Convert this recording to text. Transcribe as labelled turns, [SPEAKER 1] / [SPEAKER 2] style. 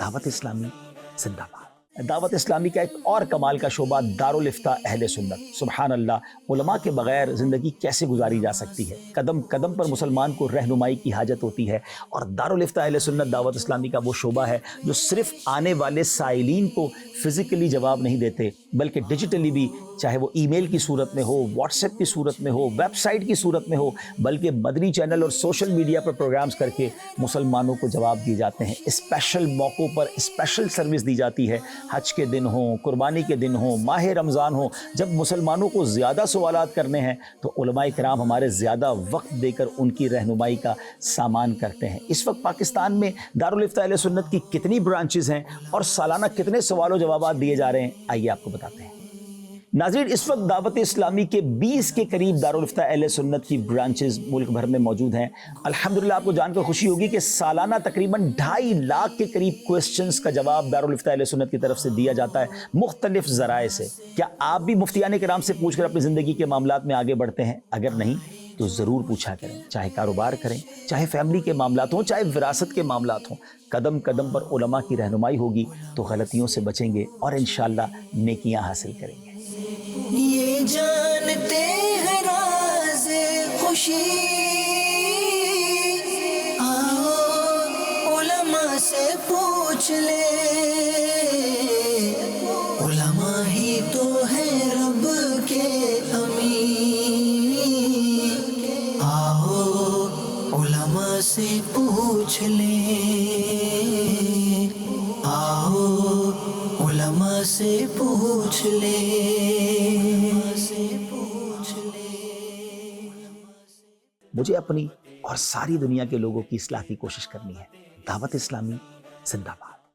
[SPEAKER 1] دعوت اسلامی زندہ باد۔ دعوت اسلامی کا ایک اور کمال کا شعبہ دارالفتہ اہل سنت۔ سبحان اللہ، علماء کے بغیر زندگی کیسے گزاری جا سکتی ہے؟ قدم قدم پر مسلمان کو رہنمائی کی حاجت ہوتی ہے، اور دارالفتہ اہل سنت دعوت اسلامی کا وہ شعبہ ہے جو صرف آنے والے سائلین کو فزیکلی جواب نہیں دیتے، بلکہ ڈیجیٹلی بھی، چاہے وہ ای میل کی صورت میں ہو، واٹس ایپ کی صورت میں ہو، ویب سائٹ کی صورت میں ہو، بلکہ مدنی چینل اور سوشل میڈیا پر پروگرامز کر کے مسلمانوں کو جواب دیے جاتے ہیں۔ اسپیشل موقعوں پر اسپیشل سروس دی جاتی ہے، حج کے دن ہوں، قربانی کے دن ہوں، ماہ رمضان ہوں، جب مسلمانوں کو زیادہ سوالات کرنے ہیں تو علماء کرام ہمارے زیادہ وقت دے کر ان کی رہنمائی کا سامان کرتے ہیں۔ اس وقت پاکستان میں دارالفتہ اہل سنت کی کتنی برانچز ہیں اور سالانہ کتنے سوال و جوابات دیے جا رہے ہیں، آئیے آپ کو بتاتے ہیں۔ ناظرین، اس وقت دعوت اسلامی کے 20 کے قریب دارالفتہ اہل سنت کی برانچز ملک بھر میں موجود ہیں۔ الحمدللہ آپ کو جان کر خوشی ہوگی کہ سالانہ تقریباً 2.5 لاکھ کے قریب کوئسچنز کا جواب دارالفتہ اہل سنت کی طرف سے دیا جاتا ہے مختلف ذرائع سے۔ کیا آپ بھی مفتیان کرام سے پوچھ کر اپنی زندگی کے معاملات میں آگے بڑھتے ہیں؟ اگر نہیں تو ضرور پوچھا کریں، چاہے کاروبار کریں، چاہے فیملی کے معاملات ہوں، چاہے وراثت کے معاملات ہوں۔ قدم قدم پر علماء کی رہنمائی ہوگی تو غلطیوں سے بچیں گے اور انشاءاللہ نیکیاں حاصل کریں گے۔
[SPEAKER 2] یہ جانتے ہیں راز خوشی، آؤ علماء سے پوچھ لے، علماء ہی تو ہیں رب کے امین، آؤ علماء سے پوچھ لے، آؤ علماء سے پوچھ لے۔
[SPEAKER 1] مجھے اپنی اور ساری دنیا کے لوگوں کی اصلاح کی کوشش کرنی ہے۔ دعوت اسلامی زندہ باد۔